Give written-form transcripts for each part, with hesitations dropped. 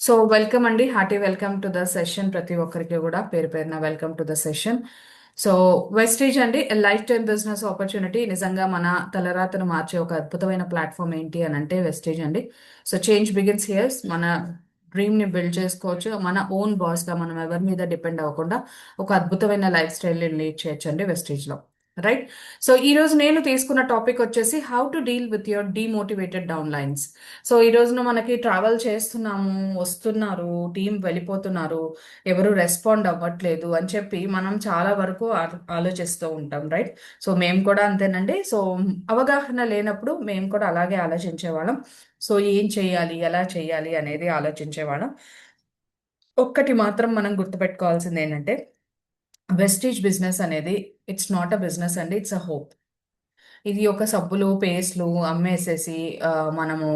So welcome అండి, hearty welcome to the session. ప్రతి ఒక్కరికి కూడా పేరు పేరున welcome to the session. So Vestige అండి, లైఫ్ టైం బిజినెస్ ఆపర్చునిటీ. నిజంగా మన తలరాతను మార్చే ఒక అద్భుతమైన ప్లాట్ఫామ్ ఏంటి అని అంటే వెస్టేజ్ అండి. So change begins here's. మన డ్రీమ్ ని బిల్డ్ చేసుకోవచ్చు, మన ఓన్ బాస్ గా, మనం ఎవరి మీద డిపెండ్ అవ్వకుండా ఒక అద్భుతమైన లైఫ్ స్టైల్ లీడ్ చేయొచ్చు అండి వెస్టేజ్ లో. రైట్. సో ఈ రోజు నేను తీసుకున్న టాపిక్ వచ్చేసి how to deal with your demotivated down lines. So ఈ రోజున మనకి ట్రావెల్ చేస్తున్నాము, వస్తున్నారు, టీం వెళ్ళిపోతున్నారు, ఎవరు రెస్పాండ్ అవ్వట్లేదు అని చెప్పి మనం చాలా వరకు ఆలోచిస్తూ ఉంటాం. రైట్. సో మేము కూడా అంతేనండి. సో అవగాహన లేనప్పుడు మేము కూడా అలాగే ఆలోచించేవాళ్ళం. సో ఏం చేయాలి, ఎలా చేయాలి అనేది ఆలోచించేవాళ్ళం. ఒక్కటి మాత్రం మనం గుర్తుపెట్టుకోవాల్సింది ఏంటంటే, వెస్టీజ్ బిజినెస్ అనేది ఇట్స్ నాట్ అ బిజినెస్ అండి, ఇట్స్ అ హోప్. ఇది ఒక సబ్బులు పేస్ట్లు అమ్మేసేసి ఆ, మనము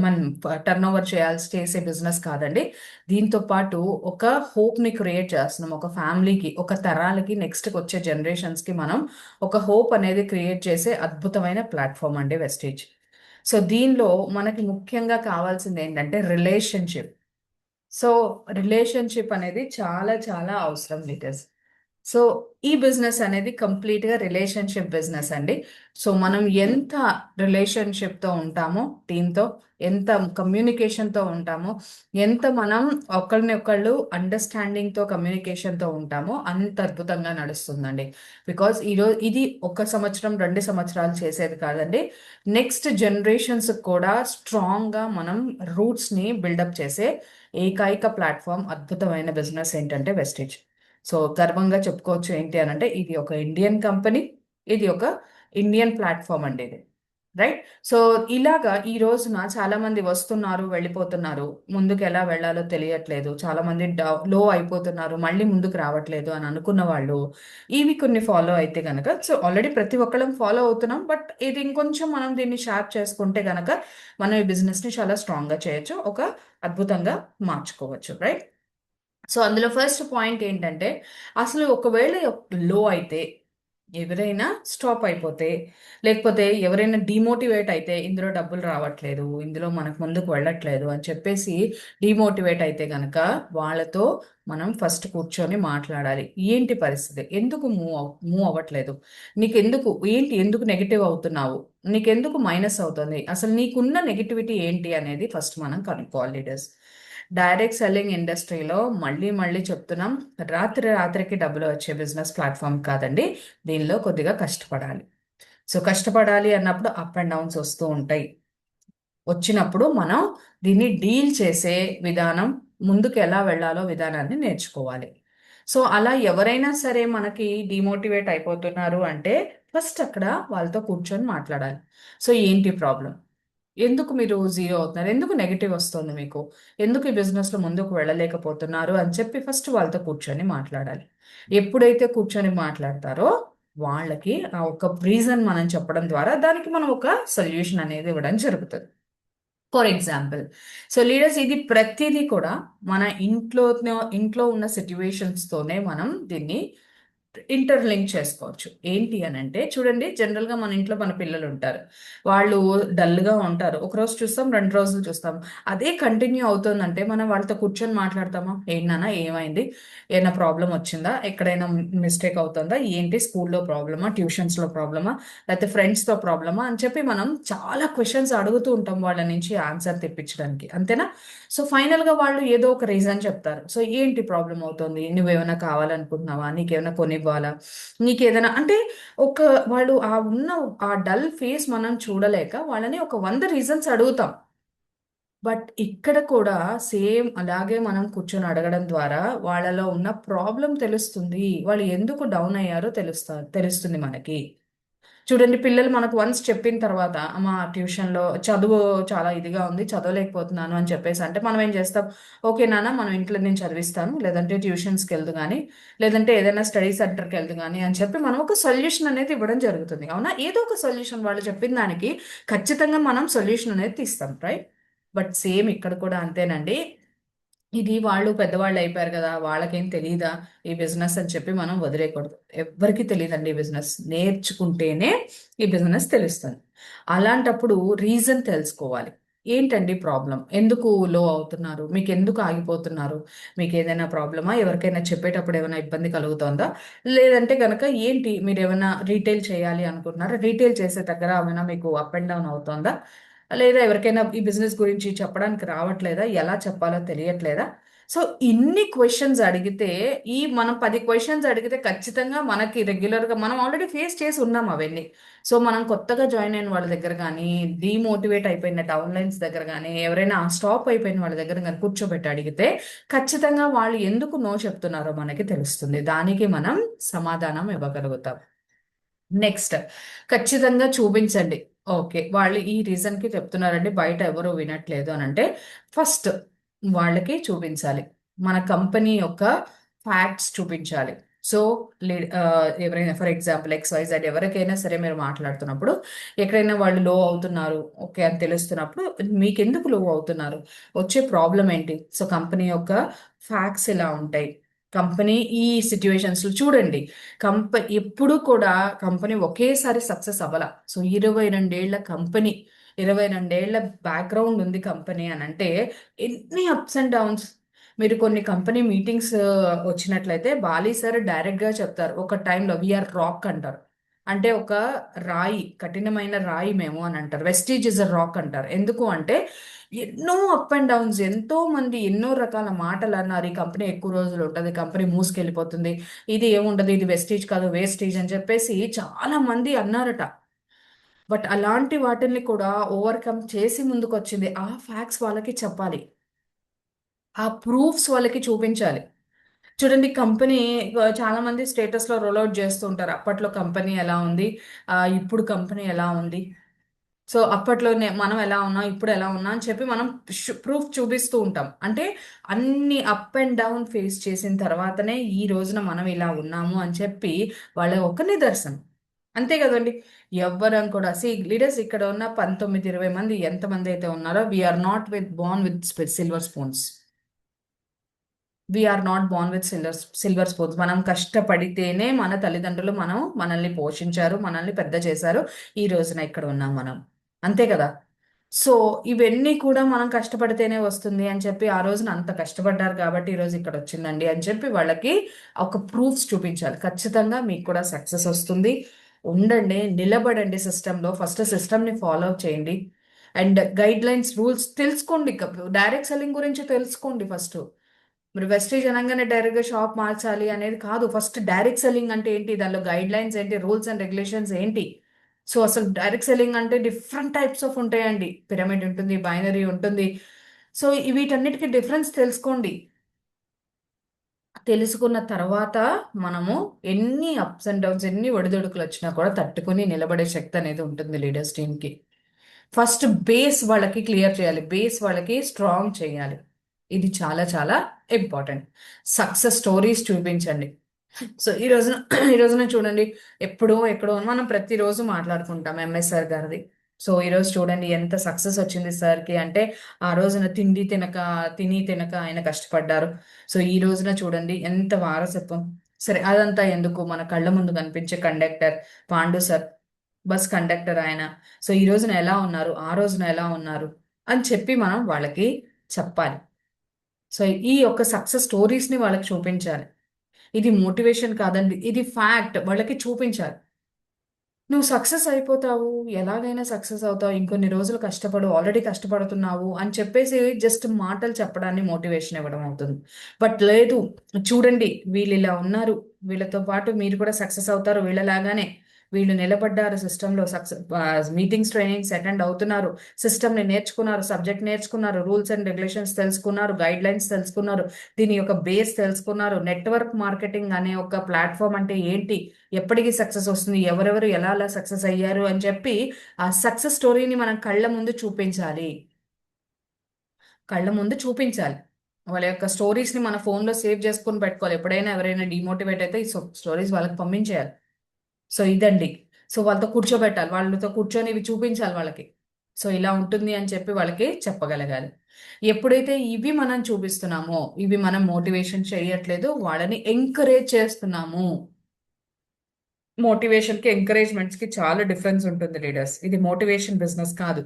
మనం టర్న్ ఓవర్ చేసే బిజినెస్ కాదండి. దీంతో పాటు ఒక హోప్ ని క్రియేట్ చేస్తున్నాం, ఒక ఫ్యామిలీకి, ఒక తరాలకి, నెక్స్ట్ వచ్చే జనరేషన్స్ కి మనం ఒక హోప్ అనేది క్రియేట్ చేసే అద్భుతమైన ప్లాట్ఫామ్ అండి వెస్టేజ్. సో దీనిలో మనకి ముఖ్యంగా కావాల్సింది ఏంటంటే రిలేషన్షిప్. సో రిలేషన్షిప్ అనేది చాలా చాలా అవసరం లీడర్స్. సో ఈ బిజినెస్ అనేది కంప్లీట్గా రిలేషన్షిప్ బిజినెస్ అండి. సో మనం ఎంత రిలేషన్షిప్తో ఉంటామో టీంతో, ఎంత కమ్యూనికేషన్తో ఉంటామో, ఎంత మనం ఒకరిని ఒకళ్ళు అండర్స్టాండింగ్తో కమ్యూనికేషన్తో ఉంటామో అంత అద్భుతంగా నడుస్తుందండి. బికాజ్ ఈరోజు ఇది ఒక సంవత్సరం 2 సంవత్సరాలు చేసేది కాదండి. నెక్స్ట్ జనరేషన్స్ కూడా స్ట్రాంగ్గా మనం రూట్స్ని బిల్డప్ చేసే ఏకైక ప్లాట్ఫామ్, అద్భుతమైన బిజినెస్ ఏంటంటే వెస్టేజ్. సో గర్వంగా చెప్పుకోవచ్చు ఏంటి అని అంటే, ఇది ఒక ఇండియన్ కంపెనీ, ఇది ఒక ఇండియన్ ప్లాట్ఫామ్ అండి ఇది. రైట్. సో ఇలాగా ఈ రోజున చాలా మంది వస్తున్నారు, వెళ్ళిపోతున్నారు, ముందుకు ఎలా వెళ్ళాలో తెలియట్లేదు, చాలా మంది లో అయిపోతున్నారు, మళ్ళీ ముందుకు రావట్లేదు అని అనుకున్న వాళ్ళు ఇవి కొన్ని ఫాలో అయితే గనక, సో ఆల్రెడీ ప్రతి ఒక్కళ్ళం ఫాలో అవుతున్నాం, బట్ ఇది ఇంకొంచెం మనం దీన్ని షార్ప్ చేసుకుంటే గనక మనం ఈ బిజినెస్ ని చాలా స్ట్రాంగ్ గా చేయొచ్చు, ఒక అద్భుతంగా మార్చుకోవచ్చు. రైట్. సో అందులో ఫస్ట్ పాయింట్ ఏంటంటే, అసలు ఒకవేళ లో అయితే, ఎవరైనా స్టాప్ అయిపోతే, లేకపోతే ఎవరైనా డిమోటివేట్ అయితే, ఇందులో డబ్బులు రావట్లేదు, ఇందులో మనకు ముందుకు వెళ్ళట్లేదు అని చెప్పేసి డిమోటివేట్ అయితే గనక, వాళ్ళతో మనం ఫస్ట్ కూర్చొని మాట్లాడాలి. ఏంటి పరిస్థితి, ఎందుకు మూవ్ అవ్వట్లేదు, నీకెందుకు, ఏంటి, ఎందుకు నెగిటివ్ అవుతున్నావు, నీకెందుకు మైనస్ అవుతుంది, అసలు నీకున్న నెగిటివిటీ ఏంటి అనేది ఫస్ట్ మనం కనుక్కోవాలి లీడర్స్. డైరెక్ట్ సెల్లింగ్ ఇండస్ట్రీలో మళ్ళీ మళ్ళీ చెప్తున్నాం, రాత్రి రాత్రికి డబ్బులు వచ్చే బిజినెస్ ప్లాట్ఫామ్ కాదండి. దీనిలో కొద్దిగా కష్టపడాలి. సో కష్టపడాలి అన్నప్పుడు అప్ అండ్ డౌన్స్ వస్తూ ఉంటాయి. వచ్చినప్పుడు మనం దీన్ని డీల్ చేసే విధానం, ముందుకు ఎలా వెళ్ళాలో విధానాన్ని నేర్చుకోవాలి. సో అలా ఎవరైనా సరే మనకి డిమోటివేట్ అయిపోతున్నారు అంటే, ఫస్ట్ అక్కడ వాళ్ళతో కూర్చొని మాట్లాడాలి. సో ఏంటి ప్రాబ్లం, ఎందుకు మీరు జీరో అవుతున్నారు, ఎందుకు నెగిటివ్ వస్తుంది మీకు, ఎందుకు ఈ బిజినెస్లో ముందుకు వెళ్ళలేకపోతున్నారు అని చెప్పి ఫస్ట్ వాళ్ళతో కూర్చొని మాట్లాడాలి. ఎప్పుడైతే కూర్చొని మాట్లాడతారో వాళ్ళకి ఆ ఒక రీజన్ మనం చెప్పడం ద్వారా దానికి మనం ఒక సొల్యూషన్ అనేది ఇవ్వడం జరుగుతుంది. ఫర్ ఎగ్జాంపుల్, సో లీడర్స్, ఇది ప్రతిదీ కూడా మన ఇంట్లో ఉన్న సిచ్యువేషన్స్తోనే మనం దీన్ని ఇంటర్లింక్ చేసుకోవచ్చు. ఏంటి అని అంటే, చూడండి, జనరల్ గా మన ఇంట్లో మన పిల్లలు ఉంటారు, వాళ్ళు డల్ గా ఉంటారు, ఒక రోజు చూస్తాం, 2 రోజులు చూస్తాం, అదే కంటిన్యూ అవుతుందంటే మనం వాళ్ళతో కూర్చొని మాట్లాడతామా, ఏంటన్నా ఏమైంది, ఏమైనా ప్రాబ్లం వచ్చిందా, ఎక్కడైనా మిస్టేక్ అవుతుందా, ఏంటి, స్కూల్లో ప్రాబ్లమా, ట్యూషన్స్ లో ప్రాబ్లమా, లేకపోతే ఫ్రెండ్స్ తో ప్రాబ్లమా అని చెప్పి మనం చాలా క్వశ్చన్స్ అడుగుతూ ఉంటాం వాళ్ళ నుంచి ఆన్సర్ తెప్పించడానికి, అంతేనా. సో ఫైనల్ గా వాళ్ళు ఏదో ఒక రీజన్ చెప్తారు. సో ఏంటి ప్రాబ్లం అవుతుంది, నువ్వేమైనా కావాలనుకుంటున్నావా, నీకేమైనా కొనివ్వాలా, నీకేదైనా అంటే, ఒక వాళ్ళు ఆ ఉన్న ఆ డల్ ఫేస్ మనం చూడలేక వాళ్ళని ఒక 100 రీజన్స్ అడుగుతాం. బట్ ఇక్కడ కూడా సేమ్ అలాగే మనం కూర్చొని అడగడం ద్వారా వాళ్ళలో ఉన్న ప్రాబ్లం తెలుస్తుంది, వాళ్ళు ఎందుకు డౌన్ అయ్యారో తెలుస్తుంది మనకి. చూడండి, పిల్లలు మనకు వన్స్ చెప్పిన తర్వాత, అమ్మ ట్యూషన్లో చదువు చాలా ఇదిగా ఉంది, చదవలేకపోతున్నాను అని చెప్పేసి అంటే మనం ఏం చేస్తాం, ఓకే నాన్న, మనం ఇంట్లో నేను చదివిస్తాను, లేదంటే ట్యూషన్స్కి వెళ్దు కానీ, లేదంటే ఏదైనా స్టడీ సెంటర్కి వెళ్దు కానీ అని చెప్పి మనం ఒక సొల్యూషన్ అనేది ఇవ్వడం జరుగుతుంది. అవునా, ఏదో ఒక సొల్యూషన్ వాళ్ళు చెప్పిన దానికి ఖచ్చితంగా మనం సొల్యూషన్ అనేది తీస్తాం. రైట్. బట్ సేమ్ ఇక్కడ కూడా అంతేనండి. ఇది వాళ్ళు పెద్దవాళ్ళు అయిపోయారు కదా, వాళ్ళకేం తెలియదా ఈ బిజినెస్ అని చెప్పి మనం వదిలేయకూడదు. ఎవ్వరికి తెలియదండి ఈ బిజినెస్, నేర్చుకుంటేనే ఈ బిజినెస్ తెలుస్తుంది. అలాంటప్పుడు రీజన్ తెలుసుకోవాలి. ఏంటండి ప్రాబ్లం? ఎందుకు లో అవుతున్నారు? మీకు ఎందుకు ఆగిపోతున్నారు? మీకు ఏదైనా ప్రాబ్లమా? ఎవరికైనా చెప్పేటప్పుడు ఏమైనా ఇబ్బంది కలుగుతోందా? లేదంటే గనక ఏంటి మీరు ఏమైనా రీటైల్ చేయాలి అనుకుంటున్నారా? రీటైల్ చేసే దగ్గర ఏమైనా మీకు అప్ అండ్ డౌన్ అవుతోందా? లేదా ఎవరికైనా ఈ బిజినెస్ గురించి చెప్పడానికి రావట్లేదా? ఎలా చెప్పాలో తెలియట్లేదా? సో ఇన్ని క్వశ్చన్స్ అడిగితే మనం 10 క్వశ్చన్స్ అడిగితే ఖచ్చితంగా మనకి రెగ్యులర్గా మనం ఆల్రెడీ ఫేస్ చేసి ఉన్నాం అవన్నీ. సో మనం కొత్తగా జాయిన్ అయిన వాళ్ళ దగ్గర కానీ, డీమోటివేట్ అయిపోయిన డౌన్లైన్స్ దగ్గర కానీ, ఎవరైనా స్టాప్ అయిపోయిన వాళ్ళ దగ్గర కానీ కూర్చోబెట్టి అడిగితే ఖచ్చితంగా వాళ్ళు ఎందుకు నో చెప్తున్నారో మనకి తెలుస్తుంది. దానికి మనం సమాధానం ఇవ్వగలుగుతాం. నెక్స్ట్, ఖచ్చితంగా చూపించండి. ఓకే, వాళ్ళు ఈ రీజన్కి చెప్తున్నారండి, బయట ఎవరు వినట్లేదు అని అంటే ఫస్ట్ వాళ్ళకి చూపించాలి. మన కంపెనీ యొక్క ఫ్యాక్ట్స్ చూపించాలి. సో ఎవరైనా ఫర్ ఎగ్జాంపుల్ XYZ ఎవరికైనా సరే మీరు మాట్లాడుతున్నప్పుడు ఎక్కడైనా వాళ్ళు లో అవుతున్నారు ఓకే అని తెలుస్తున్నప్పుడు మీకు ఎందుకు లో అవుతున్నారు, వచ్చే ప్రాబ్లం ఏంటి, సో కంపెనీ యొక్క ఫ్యాక్ట్స్ ఇలా ఉంటాయి. కంపెనీ ఈ సిచ్యువేషన్స్ లో చూడండి, ఎప్పుడు కూడా కంపెనీ ఒకేసారి సక్సెస్ అవ్వాల. సో 22 ఏళ్ల కంపెనీ, 22 ఏళ్ల బ్యాక్గ్రౌండ్ ఉంది కంపెనీ అని అంటే ఎన్ని అప్స్ అండ్ డౌన్స్. మీరు కొన్ని కంపెనీ మీటింగ్స్ వచ్చినట్లయితే బాలీ సార్ డైరెక్ట్ గా చెప్తారు, ఒక టైంలో వీఆర్ రాక్ అంటారు. అంటే ఒక రాయి, కఠినమైన రాయి మేము అని అంటారు. వెస్టీజ్ ఇస్ అ రాక్ అంటారు. ఎందుకు అంటే ఎన్నో అప్ అండ్ డౌన్స్, ఎంతో మంది ఎన్నో రకాల మాటలు అన్నారు. ఈ కంపెనీ ఎక్కువ రోజులు ఉంటుంది, కంపెనీ మూసుకెళ్ళిపోతుంది, ఇది ఏముండదు, ఇది వెస్టీజ్ కాదు వేస్టేజ్ అని చెప్పేసి చాలా మంది అన్నారట. బట్ అలాంటి వాటిని కూడా ఓవర్కమ్ చేసి ముందుకు వచ్చింది. ఆ ఫ్యాక్ట్స్ వాళ్ళకి చెప్పాలి, ఆ ప్రూఫ్స్ వాళ్ళకి చూపించాలి. చూడండి కంపెనీ చాలా మంది స్టేటస్ లో రోల్ అవుట్ చేస్తూ ఉంటారు, అప్పట్లో కంపెనీ ఎలా ఉంది, ఇప్పుడు కంపెనీ ఎలా ఉంది. సో అప్పట్లోనే మనం ఎలా ఉన్నాం, ఇప్పుడు ఎలా ఉన్నాం అని చెప్పి మనం ప్రూఫ్ చూపిస్తూ ఉంటాం. అంటే అన్ని అప్ అండ్ డౌన్ ఫేస్ చేసిన తర్వాతనే ఈ రోజున మనం ఇలా ఉన్నాము అని చెప్పి వాళ్ళ ఒక నిదర్శనం. అంతే కదండి. ఎవ్వరం కూడా లీడర్స్ ఇక్కడ ఉన్న 19-20 మంది ఎంతమంది అయితే ఉన్నారో we are not with born with silver spoons. We are not born with silver spoons. మనం కష్టపడితేనే మన తల్లిదండ్రులు మనల్ని పోషించారు, మనల్ని పెద్ద చేశారు, ఈ రోజున ఇక్కడ ఉన్నాం మనం. అంతే కదా. సో ఇవన్నీ కూడా మనం కష్టపడితేనే వస్తుంది అని చెప్పి ఆ రోజున అంత కష్టపడ్డారు కాబట్టి ఈ రోజు ఇక్కడ వచ్చిందండి అని చెప్పి వాళ్ళకి ఒక ప్రూఫ్స్ చూపించాలి. ఖచ్చితంగా మీకు కూడా సక్సెస్ వస్తుంది. ఉండండి, నిలబడండి సిస్టంలో, ఫస్ట్ సిస్టమ్ని ఫాలో చేయండి. అండ్ గైడ్ లైన్స్ రూల్స్ తెలుసుకోండి. డైరెక్ట్ సెల్లింగ్ గురించి తెలుసుకోండి ఫస్ట్. మీరు వెస్టేజ్ అనగానే డైరెక్ట్ గా షాప్ మార్చాలి అనేది కాదు. ఫస్ట్ డైరెక్ట్ సెల్లింగ్ అంటే ఏంటి, దానిలో గైడ్ లైన్స్ ఏంటి, రూల్స్ అండ్ రెగ్యులేషన్స్ ఏంటి. సో అసలు డైరెక్ట్ సెల్లింగ్ అంటే డిఫరెంట్ టైప్స్ ఆఫ్ ఉంటాయండి. పిరమిడ్ ఉంటుంది, బైనరీ ఉంటుంది. సో వీటన్నిటికీ డిఫరెన్స్ తెలుసుకోండి. తెలుసుకున్న తర్వాత మనము ఎన్ని అప్స్ అండ్ డౌన్స్, ఎన్ని ఒడిదుడుకులు వచ్చినా కూడా తట్టుకుని నిలబడే శక్తి అనేది ఉంటుంది లీడర్స్ టీమ్కి. ఫస్ట్ బేస్ వాళ్ళకి క్లియర్ చేయాలి, బేస్ వాళ్ళకి స్ట్రాంగ్ చేయాలి. ఇది చాలా చాలా ఇంపార్టెంట్. సక్సెస్ స్టోరీస్ చూపించండి. సో ఈ రోజున చూడండి, ఎప్పుడో ఎక్కడో మనం ప్రతిరోజు మాట్లాడుకుంటాం ఎంఎస్ఆర్ గారిది. సో ఈ రోజు చూడండి ఎంత సక్సెస్ వచ్చింది సార్కి అంటే ఆ రోజున తిని తినక ఆయన కష్టపడ్డారు. సో ఈ రోజున చూడండి ఎంత వారసత్వం. సరే అదంతా ఎందుకు, మన కళ్ళ ముందు కనిపించే conductor Pandu sir, bus conductor ఆయన. సో ఈ రోజున ఎలా ఉన్నారు, ఆ రోజున ఎలా ఉన్నారు అని చెప్పి మనం వాళ్ళకి చెప్పాలి. సో ఈ యొక్క సక్సెస్ స్టోరీస్ ని వాళ్ళకి చూపించాలి. ఇది మోటివేషన్ కాదండి, ఇది ఫ్యాక్ట్, వాళ్ళకి చూపించాలి. నువ్వు సక్సెస్ అయిపోతావు, ఎలాగైనా సక్సెస్ అవుతావు, ఇంకొన్ని రోజులు కష్టపడు, ఆల్రెడీ కష్టపడుతున్నావు అని చెప్పేసి జస్ట్ మాటలు చెప్పడాన్ని మోటివేషన్ ఇవ్వడం అవుతుంది. బట్ లేదు, చూడండి వీళ్ళు ఇలా ఉన్నారు, వీళ్ళతో పాటు మీరు కూడా సక్సెస్ అవుతారు వీళ్ళలాగానే. వీళ్ళు నిలబడ్డారు సిస్టంలో, సక్సెస్ మీటింగ్స్ ట్రైనింగ్స్ అటెండ్ అవుతున్నారు, సిస్టమ్ని నేర్చుకున్నారు, సబ్జెక్ట్ నేర్చుకున్నారు, రూల్స్ అండ్ రెగ్యులేషన్స్ తెలుసుకున్నారు, గైడ్ లైన్స్ తెలుసుకున్నారు, దీని యొక్క బేస్ తెలుసుకున్నారు, నెట్వర్క్ మార్కెటింగ్ అనే ఒక ప్లాట్ఫామ్ అంటే ఏంటి, ఎప్పటికీ సక్సెస్ వస్తుంది, ఎవరెవరు ఎలా అలా సక్సెస్ అయ్యారు అని చెప్పి ఆ సక్సెస్ స్టోరీని మనం కళ్ళ ముందు చూపించాలి. కళ్ళ ముందు చూపించాలి. వాళ్ళ యొక్క స్టోరీస్ ని మన ఫోన్ లో సేవ్ చేసుకొని పెట్టుకోవాలి. ఎప్పుడైనా ఎవరైనా డిమోటివేట్ అయితే ఈ స్టోరీస్ వాళ్ళకి పంపించేయాలి. సో ఇదండి. సో వాళ్ళతో కూర్చోబెట్టాలి, వాళ్ళతో కూర్చొని ఇవి చూపించాలి వాళ్ళకి. సో ఇలా ఉంటుంది అని చెప్పి వాళ్ళకి చెప్పగలగాలి. ఎప్పుడైతే ఇవి మనం చూపిస్తున్నామో, ఇవి మనం మోటివేషన్ చేయట్లేదు, వాళ్ళని ఎంకరేజ్ చేస్తున్నాము. మోటివేషన్ కి ఎంకరేజ్మెంట్స్ కి చాలా డిఫరెన్స్ ఉంటుంది లీడర్స్. ఇది మోటివేషన్ బిజినెస్ కాదు.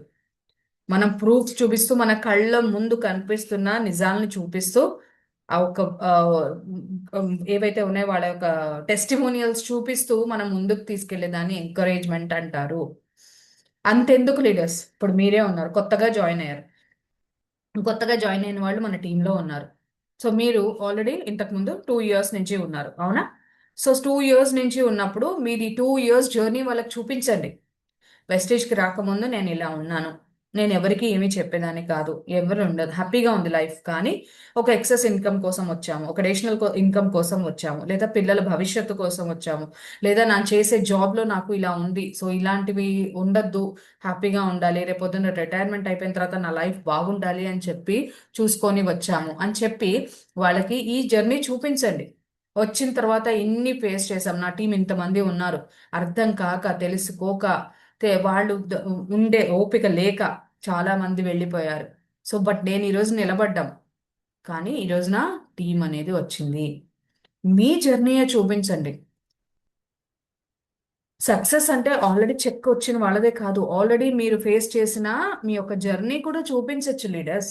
మనం ప్రూఫ్ చూపిస్తూ మన కళ్ళ ముందు కనిపిస్తున్న నిజాలను చూపిస్తూ ఆ ఒక ఏవైతే ఉన్నాయో వాళ్ళ యొక్క టెస్టిమోనియల్స్ చూపిస్తూ మనం ముందుకు తీసుకెళ్లేదాన్ని ఎంకరేజ్మెంట్ అంటారు. అంతెందుకు లీడర్స్, ఇప్పుడు మీరే ఉన్నారు, కొత్తగా జాయిన్ అయ్యారు. కొత్తగా జాయిన్ అయిన వాళ్ళు మన టీంలో ఉన్నారు. సో మీరు ఆల్రెడీ ఇంతకు ముందు 2 ఇయర్స్ నుంచి ఉన్నారు, అవునా? సో 2 ఇయర్స్ నుంచి ఉన్నప్పుడు మీది 2 ఇయర్స్ జర్నీ వాళ్ళకి చూపించండి. వెస్టేజ్కి రాకముందు నేను ఇలా ఉన్నాను, నేను ఎవరికి ఏమీ చెప్పేదాన్ని కాదు, ఎవరు ఉండదు, హ్యాపీగా ఉంది లైఫ్, కానీ ఒక ఎక్సెస్ ఇన్కమ్ కోసం వచ్చాము, ఒక అడిషనల్ ఇన్కమ్ కోసం వచ్చాము, లేదా పిల్లల భవిష్యత్తు కోసం వచ్చాము, లేదా నేను చేసే జాబ్లో నాకు ఇలా ఉంది, సో ఇలాంటివి ఉండద్దు, హ్యాపీగా ఉండాలి, రేపొద్దున రిటైర్మెంట్ అయిపోయిన తర్వాత నా లైఫ్ బాగుండాలి అని చెప్పి చూసుకొని వచ్చాము అని చెప్పి వాళ్ళకి ఈ జర్నీ చూపించండి. వచ్చిన తర్వాత ఇన్ని ఫేస్ చేసాం, నా టీం ఇంతమంది ఉన్నారు, అర్థం కాక తెలుసుకోక వాళ్ళు ఉండే ఓపిక లేక చాలా మంది వెళ్ళిపోయారు. సో బట్ నేను ఈరోజు నిలబడ్డాం, కానీ ఈ రోజున టీం అనేది వచ్చింది. మీ జర్నీయే చూపించండి. సక్సెస్ అంటే ఆల్రెడీ చెక్ వచ్చిన వాళ్ళదే కాదు, ఆల్రెడీ మీరు ఫేస్ చేసిన మీ యొక్క జర్నీ కూడా చూపించచ్చు లీడర్స్.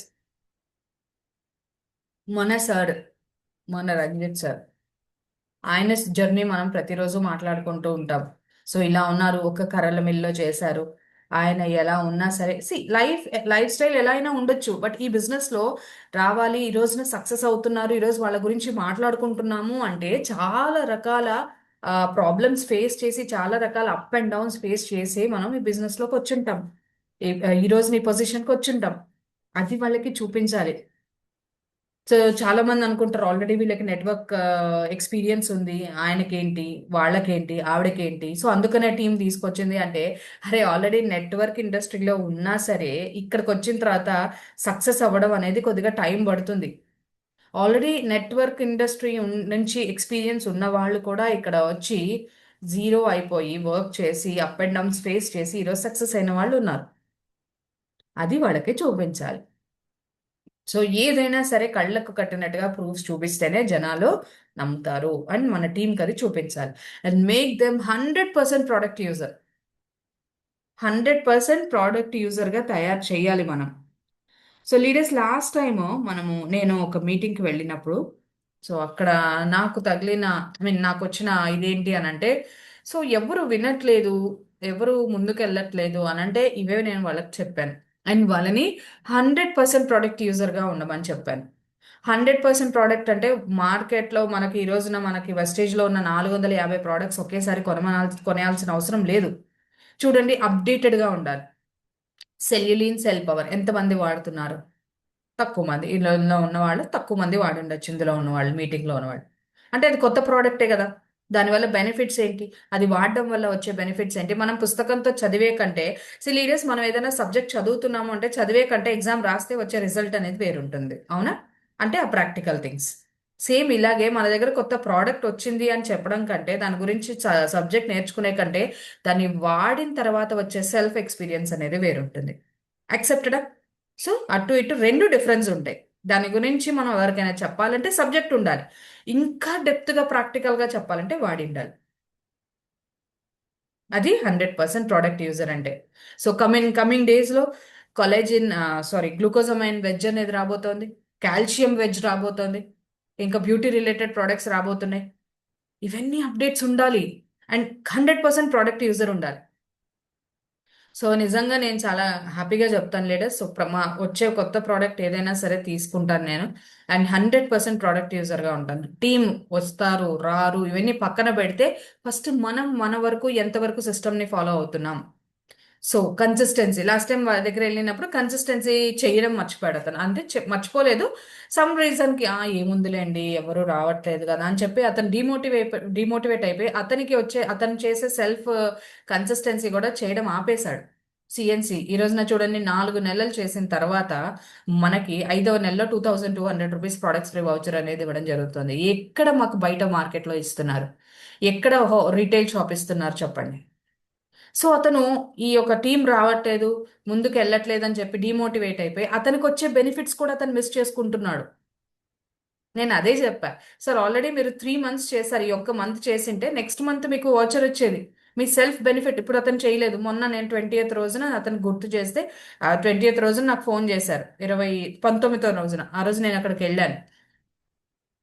మన సార్, మన రంజిత్ సార్, ఆయన జర్నీ మనం ప్రతిరోజు మాట్లాడుకుంటూ ఉంటాం. సో ఇలా ఉన్నారు, ఒక కర్రల మిల్లో చేశారు. ఆయన ఎలా ఉన్నా సరే, లైఫ్ లైఫ్ స్టైల్ ఎలా అయినా ఉండొచ్చు, బట్ ఈ బిజినెస్ లో రావాలి, ఈ రోజున సక్సెస్ అవుతున్నారు, ఈ రోజు వాళ్ళ గురించి మాట్లాడుకుంటున్నాము అంటే చాలా రకాల ప్రాబ్లమ్స్ ఫేస్ చేసి, చాలా రకాల అప్ అండ్ డౌన్స్ ఫేస్ చేసి మనం ఈ బిజినెస్ లోకి వచ్చుంటాం. ఈ రోజు నీ పొజిషన్కి వచ్చుంటాం. అది వాళ్ళకి చూపించాలి. సో చాలా మంది అనుకుంటారు ఆల్రెడీ వీళ్ళకి నెట్వర్క్ ఎక్స్పీరియన్స్ ఉంది, ఆయనకేంటి, వాళ్ళకేంటి, ఆవిడకేంటి, సో అందుకనే టీం తీసుకొచ్చింది అంటే, అరే ఆల్రెడీ నెట్వర్క్ ఇండస్ట్రీలో ఉన్నా సరే ఇక్కడికి వచ్చిన తర్వాత సక్సెస్ అవ్వడం అనేది కొద్దిగా టైం పడుతుంది. ఆల్రెడీ నెట్వర్క్ ఇండస్ట్రీ నుంచి ఎక్స్పీరియన్స్ ఉన్న వాళ్ళు కూడా ఇక్కడ వచ్చి జీరో అయిపోయి వర్క్ చేసి అప్ అండ్ డౌన్స్ ఫేస్ చేసి ఈరోజు సక్సెస్ అయిన వాళ్ళు ఉన్నారు. అది వాళ్ళకి చూపించాలి. సో ఏదైనా సరే కళ్ళకు కట్టినట్టుగా ప్రూఫ్స్ చూపిస్తేనే జనాలు నమ్ముతారు, అండ్ మన టీంకి అది చూపించాలి. And make them 100% product user. 100% product యూజర్గా తయారు చేయాలి మనం. సో లీడర్స్, లాస్ట్ టైం నేను ఒక మీటింగ్కి వెళ్ళినప్పుడు, సో అక్కడ నాకు తగిలిన, నాకు వచ్చిన ఇదేంటి అని అంటే, సో ఎవరు వినట్లేదు, ఎవరు ముందుకు వెళ్ళట్లేదు అని అంటే ఇవే నేను వాళ్ళకి చెప్పాను. అండ్ వాళ్ళని 100% ప్రోడక్ట్ యూజర్గా ఉండమని చెప్పాను. 100% ప్రోడక్ట్ అంటే మార్కెట్లో మనకి ఈ రోజున మనకి వెస్టేజ్లో ఉన్న 450 ప్రోడక్ట్స్ ఒకేసారి కొనేయాల్సిన అవసరం లేదు. చూడండి, అప్డేటెడ్గా ఉండాలి. సెల్యులిన్ సెల్ పవర్ ఎంతమంది వాడుతున్నారు? తక్కువ మంది. ఇందులో ఉన్న వాళ్ళు తక్కువ మంది వాడి ఉండొచ్చు, ఇందులో ఉన్నవాళ్ళు, మీటింగ్లో ఉన్నవాళ్ళు. అంటే అది కొత్త ప్రోడక్టే కదా. దానివల్ల బెనిఫిట్స్ ఏంటి, అది వాడడం వల్ల వచ్చే బెనిఫిట్స్ ఏంటి? మనం పుస్తకంతో చదివే కంటే, లీడర్స్, మనం ఏదైనా సబ్జెక్ట్ చదువుతున్నాము అంటే చదివే కంటే ఎగ్జామ్ రాస్తే వచ్చే రిజల్ట్ అనేది వేరుంటుంది, అవునా? అంటే ఆ ప్రాక్టికల్ థింగ్స్. సేమ్ ఇలాగే మన దగ్గర కొత్త ప్రోడక్ట్ వచ్చింది అని చెప్పడం కంటే, దాని గురించి సబ్జెక్ట్ నేర్చుకునే కంటే, దాన్ని వాడిన తర్వాత వచ్చే సెల్ఫ్ ఎక్స్పీరియన్స్ అనేది వేరుంటుంది. యాక్సెప్టెడా? సో అటు ఇటు రెండు డిఫరెన్స్ ఉంటాయి. దాని గురించి మనం ఎవరికైనా చెప్పాలంటే సబ్జెక్ట్ ఉండాలి, ఇంకా డెప్త్గా ప్రాక్టికల్గా చెప్పాలంటే వాడి ఉండాలి. అది 100% ప్రోడక్ట్ యూజర్ అంటే. సో కమింగ్ డేస్లో కొలేజిన్, గ్లూకోజమైన్ వెజ్ అనేది రాబోతోంది, కాల్షియం వెజ్ రాబోతోంది, ఇంకా బ్యూటీ రిలేటెడ్ ప్రొడక్ట్స్ రాబోతున్నాయి. ఇవన్నీ అప్డేట్స్ ఉండాలి, అండ్ 100% ప్రోడక్ట్ యూజర్ ఉండాలి. సో నిజంగా నేను చాలా హ్యాపీగా చెప్తాను లీడర్స్. సో మా వచ్చే కొత్త ప్రోడక్ట్ ఏదైనా సరే తీసుకుంటాను నేను, అండ్ 100% ప్రోడక్ట్ యూజర్గా ఉంటాను. టీం వస్తారు రారు ఇవన్నీ పక్కన పెడితే, ఫస్ట్ మనం మన వరకు ఎంతవరకు సిస్టమ్ని ఫాలో అవుతున్నాం. సో కన్సిస్టెన్సీ, లాస్ట్ టైం వాళ్ళ దగ్గర వెళ్ళినప్పుడు కన్సిస్టెన్సీ చేయడం మర్చిపోయాడు అతను. అంటే మర్చిపోలేదు, సమ్ రీజన్కి ఏముందిలేండి ఎవరు రావట్లేదు కదా అని చెప్పి అతను డిమోటివేట్ అయిపోయి అతను చేసే సెల్ఫ్ కన్సిస్టెన్సీ కూడా చేయడం ఆపేశాడు. సిఎన్సి ఈ రోజున చూడండి, 4 నెలలు చేసిన తర్వాత మనకి 5వ నెలలో ₹2200 ప్రొడక్ట్స్ ఫ్రీ వౌచర్ అనేది ఇవ్వడం జరుగుతుంది. ఎక్కడ మాకు బయట మార్కెట్లో ఇస్తున్నారు? ఎక్కడ రీటైల్ షాప్ ఇస్తున్నారు చెప్పండి? సో అతను ఈ యొక్క టీం రావట్లేదు, ముందుకు వెళ్ళట్లేదు అని చెప్పి డిమోటివేట్ అయిపోయి అతనికి వచ్చే బెనిఫిట్స్ కూడా అతను మిస్ చేసుకుంటున్నాడు. నేను అదే చెప్పా, సార్ ఆల్రెడీ మీరు 3 మంత్స్ చేశారు, ఈ ఒక్క మంత్ చేసింటే నెక్స్ట్ మంత్ మీకు వాచర్ వచ్చేది, మీ సెల్ఫ్ బెనిఫిట్ ఇప్పుడు అతను చేయలేదు. మొన్న నేను 20th రోజున అతను గుర్తు చేస్తే 20th రోజున నాకు ఫోన్ చేశారు. 19వ రోజున ఆ రోజు నేను అక్కడికి వెళ్ళాను.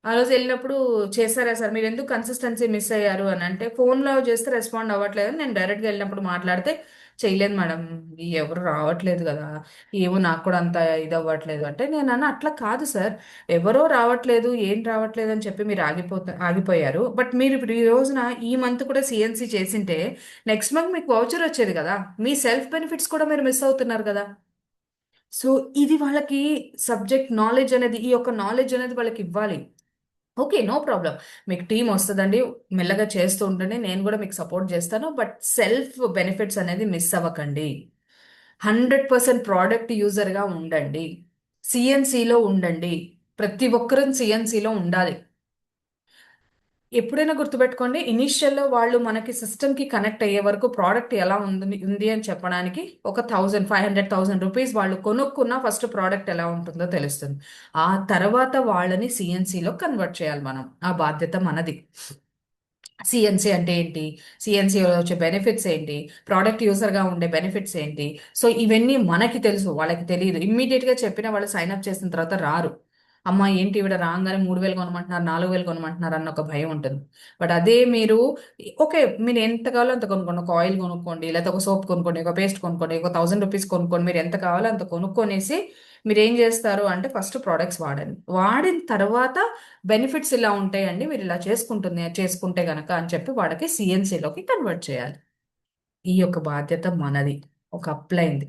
ఆ రోజు వెళ్ళినప్పుడు చేశారా సార్ మీరు ఎందుకు కన్సిస్టెన్సీ మిస్ అయ్యారు అని అంటే ఫోన్లో చేస్తే రెస్పాండ్ అవ్వట్లేదు. నేను డైరెక్ట్గా వెళ్ళినప్పుడు మాట్లాడితే చేయలేదు మేడం, ఎవరు రావట్లేదు కదా, ఏమో నాకు కూడా అంత ఇది అవ్వట్లేదు అంటే నేను అన్న అట్లా కాదు సార్, ఎవరో రావట్లేదు ఏం రావట్లేదు అని చెప్పి మీరు ఆగిపోయారు. బట్ మీరు ఇప్పుడు ఈ రోజున ఈ మంత్ కూడా సిఎన్సి చేసింటే నెక్స్ట్ మంత్ మీకు వౌచర్ వచ్చేది కదా, మీ సెల్ఫ్ బెనిఫిట్స్ కూడా మీరు మిస్ అవుతున్నారు కదా. సో ఇది వాళ్ళకి సబ్జెక్ట్ నాలెడ్జ్ అనేది, ఈ యొక్క నాలెడ్జ్ అనేది వాళ్ళకి ఇవ్వాలి. Okay, no problem. మీకు టీం వస్తుందండి, మెల్లగా చేస్తూ ఉండండి, నేను కూడా మీకు సపోర్ట్ చేస్తాను. బట్ సెల్ఫ్ బెనిఫిట్స్ అనేది మిస్ అవ్వకండి. 100% ప్రోడక్ట్ యూజర్గా ఉండండి. సిఎన్సిలో ఉండండి. ప్రతి ఒక్కరూ సిఎన్సిలో ఉండాలి. ఎప్పుడైనా గుర్తుపెట్టుకోండి, ఇనీషియల్లో వాళ్ళు మనకి సిస్టమ్కి కనెక్ట్ అయ్యే వరకు ప్రోడక్ట్ ఎలా ఉంది అని చెప్పడానికి ఒక 1,500,000 రూపీస్ వాళ్ళు కొనుక్కున్న ఫస్ట్ ప్రోడక్ట్ ఎలా ఉంటుందో తెలుస్తుంది. ఆ తర్వాత వాళ్ళని సిఎన్సిలో కన్వర్ట్ చేయాలి మనం. ఆ బాధ్యత మనది. సిఎన్సి అంటే ఏంటి, సిఎన్సిలో వచ్చే బెనిఫిట్స్ ఏంటి, ప్రోడక్ట్ యూజర్గా ఉండే బెనిఫిట్స్ ఏంటి, సో ఇవన్నీ మనకి తెలుసు, వాళ్ళకి తెలియదు. ఇమ్మీడియట్గా చెప్పిన వాళ్ళు సైన్ అప్ చేసిన తర్వాత రారు. అమ్మ ఏంటి ఇవిడ రాగానే 3,000 కొనమంటున్నారు, 4,000 కొనమంటున్నారు అన్న ఒక భయం ఉంటుంది. బట్ అదే మీరు ఓకే, మీరు ఎంత కావాలో అంత కొనుక్కోండి, ఒక ఆయిల్ కొనుక్కోండి, లేకపోతే ఒక సోప్ కొనుక్కోండి, ఒక పేస్ట్ కొనుక్కోండి, ఒక 1,000 రూపీస్ కొనుక్కోండి, మీరు ఎంత కావాలో అంత కొనుక్కొనేసి మీరు ఏం చేస్తారు అంటే ఫస్ట్ ప్రోడక్ట్స్ వాడండి. వాడిన తర్వాత బెనిఫిట్స్ ఇలా ఉంటాయండి, మీరు ఇలా చేసుకుంటే గనక అని చెప్పి వాడికి సిఎన్సిలోకి కన్వర్ట్ చేయాలి. ఈ యొక్క బాధ్యత మనది. ఒక అప్లైంది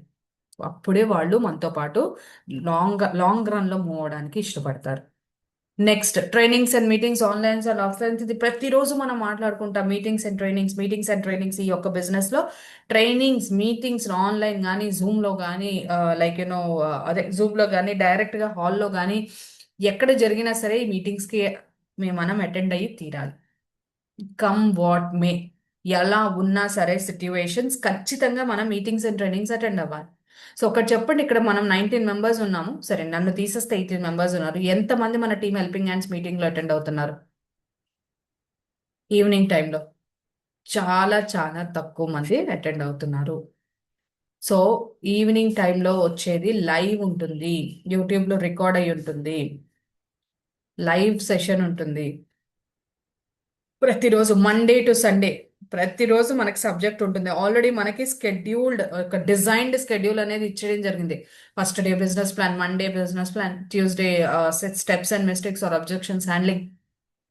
అప్పుడే వాళ్ళు మనతో పాటు లాంగ్ రన్ లో మూవ్ అవడానికి ఇష్టపడతారు. Next trainings and meetings, onlines and offlines. ఇది ప్రతిరోజు మనం మాట్లాడుకుంటాం, మీటింగ్స్ అండ్ ట్రైనింగ్స్ ఈ యొక్క బిజినెస్ లో. ట్రైనింగ్స్ మీటింగ్స్ ఆన్లైన్ కానీ జూమ్ లో కానీ, లైక్ అదే జూమ్ లో కానీ డైరెక్ట్ గా హాల్లో కానీ ఎక్కడ జరిగినా సరే ఈ మీటింగ్స్ కి మనం అటెండ్ అయ్యి తీరాలి. కమ్ వాట్ మే, ఎలా ఉన్నా సరే సిట్యువేషన్స్ ఖచ్చితంగా మనం మీటింగ్స్ అండ్ ట్రైనింగ్స్ అటెండ్ అవ్వాలి. సో ఒకటి చెప్పండి, ఇక్కడ మనం 19 మెంబర్స్ ఉన్నాము, సరే నన్ను తీసేస్తే 18 మెంబర్స్ ఉన్నారు. ఎంతమంది మన టీమ్ హెల్పింగ్ హ్యాండ్స్ మీటింగ్ లో అటెండ్ అవుతున్నారు ఈవినింగ్ టైంలో? చాలా చాలా తక్కువ మంది అటెండ్ అవుతున్నారు. సో ఈవినింగ్ టైంలో వచ్చేది లైవ్ ఉంటుంది, యూట్యూబ్లో రికార్డ్ అయి ఉంటుంది, లైవ్ సెషన్ ఉంటుంది. ప్రతిరోజు మండే టు సండే ప్రతిరోజు మనకి సబ్జెక్ట్ ఉంటుంది. ఆల్రెడీ మనకి స్కెడ్యూల్డ్ ఒక డిజైన్డ్ స్కెడ్యూల్ అనేది ఇచ్చేయడం జరిగింది. First day business plan, Monday business plan, Tuesday steps and mistakes or objections handling,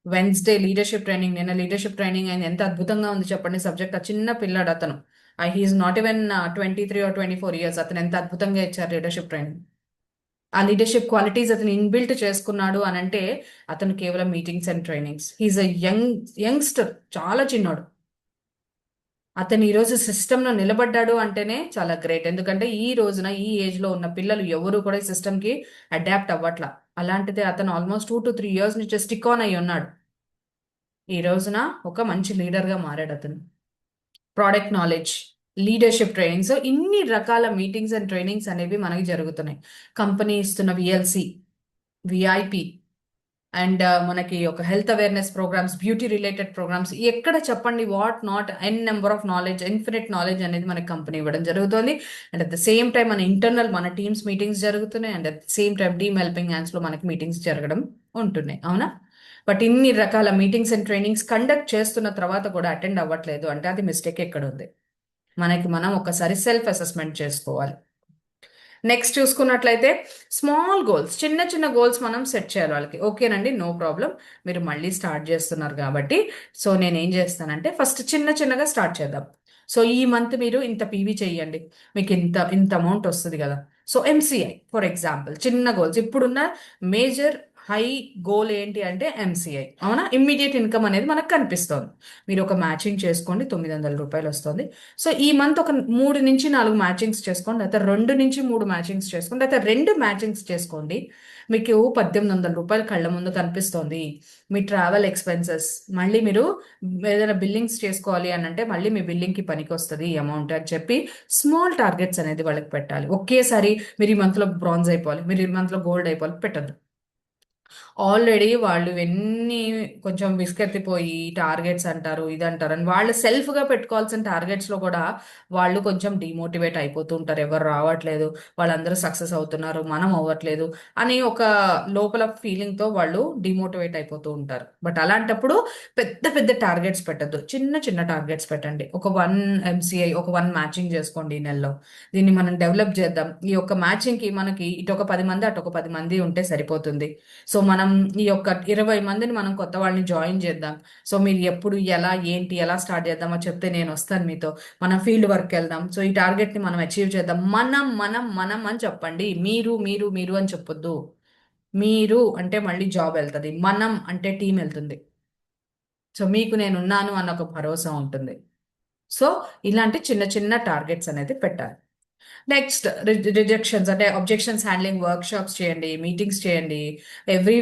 Wednesday leadership training. నిన్న లీడర్షిప్ ట్రైనింగ్ అయింది, ఎంత అద్భుతంగా ఉంది చెప్పండి సబ్జెక్ట్. ఆ చిన్న పిల్లాడు అతను, he's not even 23 or 24 years, అతను ఎంత అద్భుతంగా ఇచ్చారు లీడర్షిప్ ట్రైనింగ్. ఆ లీడర్షిప్ క్వాలిటీస్ అతను ఇన్బిల్ట్ చేసుకున్నాడు అని అంటే అతను కేవలం meetings and trainings. He's a youngster, చాలా చిన్నోడు. అతను ఈ రోజు సిస్టమ్ లో నిలబడ్డాడు అంటేనే చాలా గ్రేట్. ఎందుకంటే ఈ రోజున ఈ ఏజ్ లో ఉన్న పిల్లలు ఎవరు కూడా ఈ సిస్టమ్ కి అడాప్ట్ అవ్వట్లా. అలాంటిదే అతను ఆల్మోస్ట్ 2 to 3 years నుంచి స్టిక్ ఆన్ అయి ఉన్నాడు. ఈ రోజున ఒక మంచి లీడర్ గా మారాడు అతను. Product knowledge, leadership training, so ఇన్ని రకాల మీటింగ్స్ అండ్ ట్రైనింగ్స్ అనేవి మనకి జరుగుతున్నాయి. కంపెనీ ఇస్తున్న విఎల్సి, విఐపి అండ్ మనకి ఒక health awareness programs, beauty related programs, ఎక్కడ చెప్పండి what not, n number of knowledge, infinite knowledge అనేది మనకి కంపెనీ ఇవ్వడం జరుగుతుంది. And at the same time మన ఇంటర్నల్ మన టీమ్స్ మీటింగ్స్ జరుగుతున్నాయి. And at the same time team helping hands లో మనకి మీటింగ్స్ జరగడం ఉంటున్నాయి, అవునా? బట్ ఇన్ని రకాల మీటింగ్స్ అండ్ ట్రైనింగ్స్ కండక్ట్ చేస్తున్న తర్వాత కూడా అటెండ్ అవ్వట్లేదు అంటే అది మిస్టేక్ ఎక్కడ ఉంది? మనకి మనం ఒకసారి సెల్ఫ్ అసెస్మెంట్ చేసుకోవాలి. నెక్స్ట్ చూసుకున్నట్లయితే స్మాల్ గోల్స్, చిన్న చిన్న గోల్స్ మనం సెట్ చేయాలి వాళ్ళకి. ఓకేనండి, నో ప్రాబ్లం, మీరు మళ్ళీ స్టార్ట్ చేస్తున్నారు కాబట్టి సో నేను ఏం చేస్తానంటే ఫస్ట్ చిన్న చిన్నగా స్టార్ట్ చేద్దాం. సో ఈ మంత్ మీరు ఇంత పీవీ చేయండి, మీకు ఇంత ఇంత అమౌంట్ వస్తుంది కదా. సో ఎంసీఐ ఫర్ ఎగ్జాంపుల్, చిన్న గోల్స్. ఇప్పుడున్న మేజర్ హై గోల్ ఏంటి అంటే ఎంసీఐ, అవునా? ఇమ్మీడియట్ ఇన్కమ్ అనేది మనకు కనిపిస్తోంది. మీరు ఒక మ్యాచింగ్ చేసుకోండి, 900 రూపాయలు వస్తుంది. సో ఈ మంత్ ఒక 3 నుంచి 4 మ్యాచింగ్స్ చేసుకోండి, లేకపోతే 2 నుంచి 3 మ్యాచింగ్స్ చేసుకోండి, లేకపోతే 2 మ్యాచింగ్స్ చేసుకోండి. మీకు 1,800 రూపాయలు కళ్ళ ముందు కనిపిస్తోంది. మీ ట్రావెల్ ఎక్స్పెన్సెస్, మళ్ళీ మీరు ఏదైనా బిల్లింగ్స్ చేసుకోవాలి అని అంటే మళ్ళీ మీ బిల్లింగ్కి పనికి వస్తుంది ఈ అమౌంట్ అని చెప్పి స్మాల్ టార్గెట్స్ అనేది వాళ్ళకి పెట్టాలి. ఒకేసారి మీరు ఈ మంత్లో బ్రాంజ్ అయిపోవాలి, మీరు ఈ మంత్లో గోల్డ్ అయిపోవాలి పెట్టద్దు. ఆల్రెడీ వాళ్ళు ఇవన్నీ కొంచెం విసుకెత్తిపోయి టార్గెట్స్ అంటారు ఇది అంటారు అని వాళ్ళు సెల్ఫ్గా పెట్టుకోవాల్సిన టార్గెట్స్లో కూడా వాళ్ళు కొంచెం డిమోటివేట్ అయిపోతూ ఉంటారు. ఎవరు రావట్లేదు, వాళ్ళందరూ సక్సెస్ అవుతున్నారు, మనం అవ్వట్లేదు అని ఒక లోపల ఫీలింగ్తో వాళ్ళు డిమోటివేట్ అయిపోతూ ఉంటారు. బట్ అలాంటప్పుడు పెద్ద పెద్ద టార్గెట్స్ పెట్టద్దు, చిన్న చిన్న టార్గెట్స్ పెట్టండి. ఒక 1 MCI, ఒక 1 మ్యాచింగ్ చేసుకోండి ఈ నెలలో. దీన్ని మనం డెవలప్ చేద్దాం. ఈ యొక్క మ్యాచింగ్కి మనకి ఇటు ఒక 10 మంది అటు ఒక 10 మంది ఉంటే సరిపోతుంది. సో మనం ఈ యొక్క 20 మందిని మనం కొత్త వాళ్ళని జాయిన్ చేద్దాం. సో మీరు ఎప్పుడు ఎలా ఏంటి ఎలా స్టార్ట్ చేద్దామో చెప్తే నేను వస్తాను మీతో. మనం ఫీల్డ్ వర్క్ వెళ్దాం. సో ఈ టార్గెట్ని మనం అచీవ్ చేద్దాం. మనం మనం మనం అని చెప్పండి. మీరు మీరు మీరు అని చెప్పొద్దు. మీరు అంటే మళ్ళీ జాబ్ వెళ్తుంది, మనం అంటే టీం వెళ్తుంది. సో మీకు నేను ఉన్నాను అన్న ఒక భరోసా ఉంటుంది. సో ఇలాంటి చిన్న చిన్న టార్గెట్స్ అనేది పెట్టాలి. నెక్స్ట్, రిజెక్షన్స్ అంటే అబ్జెక్షన్స్ హ్యాండ్లింగ్ వర్క్ షాప్స్ చేయండి, మీటింగ్స్ చేయండి.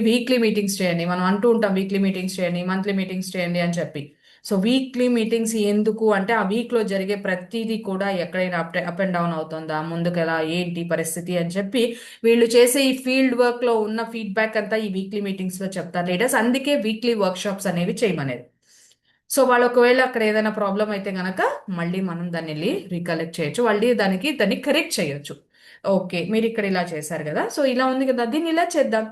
వీక్లీ మీటింగ్స్ చేయండి. మనం అంటూ ఉంటాం వీక్లీ మీటింగ్స్ చేయండి, మంత్లీ మీటింగ్స్ చేయండి అని చెప్పి. సో వీక్లీ మీటింగ్స్ ఎందుకు అంటే ఆ వీక్లో జరిగే ప్రతిదీ కూడా ఎక్కడైనా అప్ అండ్ డౌన్ అవుతుందా, ముందుకు ఎలా ఏంటి పరిస్థితి అని చెప్పి వీళ్ళు చేసే ఈ ఫీల్డ్ వర్క్లో ఉన్న ఫీడ్బ్యాక్ అంతా ఈ వీక్లీ మీటింగ్స్లో చెప్తారు లీడర్స్. అందుకే వీక్లీ వర్క్ షాప్స్ అనేవి చేయమనేది. సో వాళ్ళు ఒకవేళ అక్కడ ఏదైనా ప్రాబ్లం అయితే గనక మళ్ళీ మనం దాన్ని వెళ్ళి రీకలెక్ట్ చేయొచ్చు, మళ్ళీ దాన్ని కరెక్ట్ చేయొచ్చు. ఓకే, మీరు ఇక్కడ ఇలా చేశారు కదా, సో ఇలా ఉంది కదా, దీన్ని ఇలా చేద్దాం.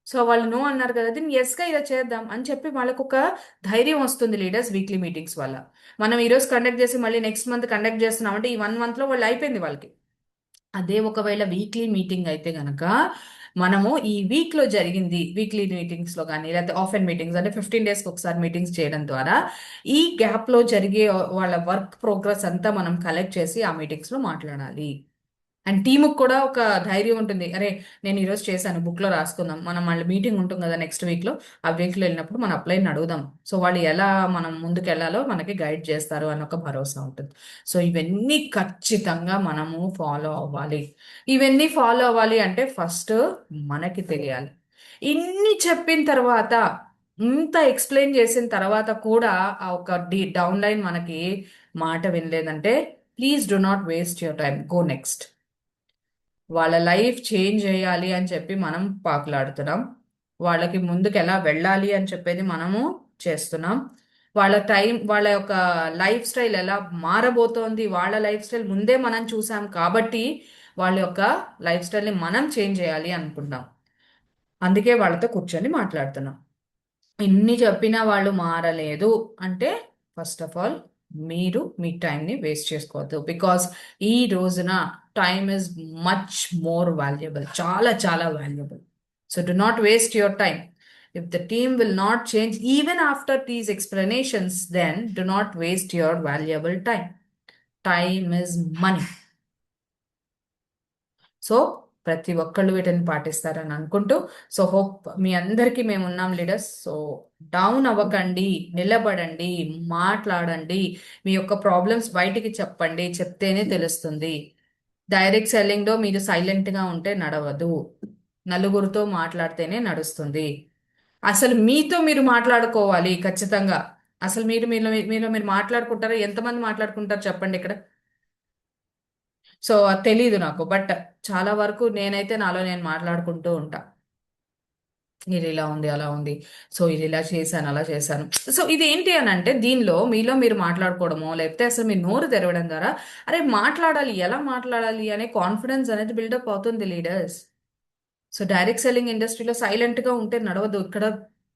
సో వాళ్ళు నో అన్నారు కదా, దీన్ని ఎస్గా ఇలా చేద్దాం అని చెప్పి వాళ్ళకు ఒక ధైర్యం వస్తుంది లీడర్స్ వీక్లీ మీటింగ్స్ వల్ల. మనం ఈరోజు కండక్ట్ చేసి మళ్ళీ నెక్స్ట్ మంత్ కండక్ట్ చేస్తున్నామంటే ఈ 1 మంత్లో వాళ్ళు అయిపోయింది వాళ్ళకి. అదే ఒకవేళ వీక్లీ మీటింగ్ అయితే గనక మనము ఈ వీక్లో జరిగింది వీక్లీ మీటింగ్స్లో కానీ లేకపోతే ఆఫెన్ మీటింగ్స్ అంటే 15 డేస్కి ఒకసారి మీటింగ్స్ చేయడం ద్వారా ఈ గ్యాప్లో జరిగే వాళ్ళ వర్క్ ప్రోగ్రెస్ అంతా మనం కలెక్ట్ చేసి ఆ మీటింగ్స్లో మాట్లాడాలి. అండ్ టీముకి కూడా ఒక ధైర్యం ఉంటుంది. అరే నేను ఈరోజు చేశాను, బుక్లో రాసుకుందాం, మనం మళ్ళీ మీటింగ్ ఉంటుంది కదా నెక్స్ట్ వీక్లో, ఆ వీక్లో వెళ్ళినప్పుడు మన అప్లైని అడుగుదాం. సో వాళ్ళు ఎలా మనం ముందుకు వెళ్ళాలో మనకి గైడ్ చేస్తారు అని ఒక భరోసా ఉంటుంది. సో ఇవన్నీ ఖచ్చితంగా మనము ఫాలో అవ్వాలి. ఇవన్నీ ఫాలో అవ్వాలి అంటే ఫస్ట్ మనకి తెలియాలి. ఇన్ని చెప్పిన తర్వాత, ఇంత ఎక్స్ప్లెయిన్ చేసిన తర్వాత కూడా ఆ ఒక డౌన్ లైన్ మనకి మాట వినలేదంటే please do not waste your time, go next. వాళ్ళ లైఫ్ చేంజ్ చేయాలి అని చెప్పి మనం పాకులాడుతున్నాం. వాళ్ళకి ముందుకు ఎలా వెళ్ళాలి అని చెప్పేది మనము చేస్తున్నాం. వాళ్ళ యొక్క లైఫ్ స్టైల్ ఎలా మారబోతోంది, వాళ్ళ లైఫ్ స్టైల్ ముందే మనం చూసాం కాబట్టి వాళ్ళ యొక్క లైఫ్ స్టైల్ని మనం చేంజ్ చేయాలి అనుకుంటాం. అందుకే వాళ్ళతో కూర్చొని మాట్లాడుతున్నాం. ఇన్ని చెప్పినా వాళ్ళు మారలేదు అంటే ఫస్ట్ ఆఫ్ ఆల్ మీరు మీ టైంని వేస్ట్ చేసుకోవద్దు. బికాస్ ఈ రోజున time is much more valuable, చాలా చాలా valuable. So do not waste your time. If the team will not change even after these explanations, then do not waste your valuable time. Time is money. So ప్రతి ఒక్కళ్ళు వీటిని పాటిస్తారని అనుకుంటూ, so hope మీ అందరికీ మేము ఉన్నాం leaders. So down అవ్వకండి, నిలబడండి, మాట్లాడండి, మీ యొక్క ప్రాబ్లమ్స్ బయటికి చెప్పండి, చెప్తేనే తెలుస్తుంది. డైరెక్ట్ సెల్లింగ్లో మీరు సైలెంట్గా ఉంటే నడవదు, నలుగురితో మాట్లాడితేనే నడుస్తుంది. అసలు మీతో మీరు మాట్లాడుకోవాలి ఖచ్చితంగా. అసలు మీరు మాట్లాడుకుంటారా? ఎంతమంది మాట్లాడుకుంటారు చెప్పండి ఇక్కడ. సో అది తెలీదు నాకు, బట్ చాలా వరకు నేనైతే నాలో నేను మాట్లాడుకుంటూ ఉంటా. ఇది ఇలా ఉంది అలా ఉంది, సో ఇది ఇలా చేశాను అలా చేశాను. సో ఇది ఏంటి అని అంటే దీనిలో మీలో మీరు మాట్లాడుకోవడమో లేకపోతే అసలు మీ నోరు తెరవడం ద్వారా అరే మాట్లాడాలి, ఎలా మాట్లాడాలి అనే కాన్ఫిడెన్స్ అనేది బిల్డప్ అవుతుంది లీడర్స్. సో డైరెక్ట్ సెల్లింగ్ ఇండస్ట్రీలో సైలెంట్గా ఉంటే నడవదు. ఇక్కడ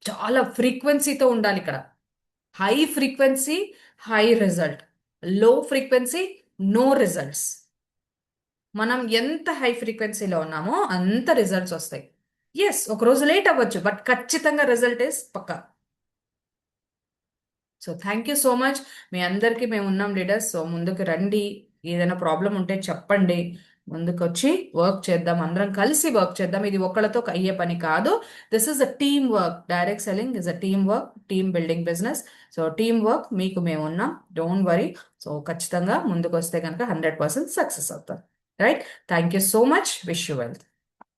చాలా ఫ్రీక్వెన్సీతో ఉండాలి. ఇక్కడ హై ఫ్రీక్వెన్సీ, హై రిజల్ట్. లో ఫ్రీక్వెన్సీ, నో రిజల్ట్స్. మనం ఎంత హై ఫ్రీక్వెన్సీలో ఉన్నామో అంత రిజల్ట్స్ వస్తాయి. ఎస్, ఒక రోజు లేట్ అవ్వచ్చు, బట్ ఖచ్చితంగా రిజల్ట్ ఇస్ పక్కా. So thank you so much. మీ అందరికీ మేము ఉన్నాం లీడర్స్. సో ముందుకు రండి, ఏదైనా ప్రాబ్లం ఉంటే చెప్పండి, ముందుకు వచ్చి వర్క్ చేద్దాం, అందరం కలిసి వర్క్ చేద్దాం. ఇది ఒకళ్ళతో అయ్యే పని కాదు. This is a team work. Direct selling is a team work, team building business. So team work, మీకు మేము ఉన్నాం, డోంట్ వరీ. సో ఖచ్చితంగా ముందుకు వస్తే కనుక 100% సక్సెస్ అవుతాం. Right. Thank you so much. Wish you wealth.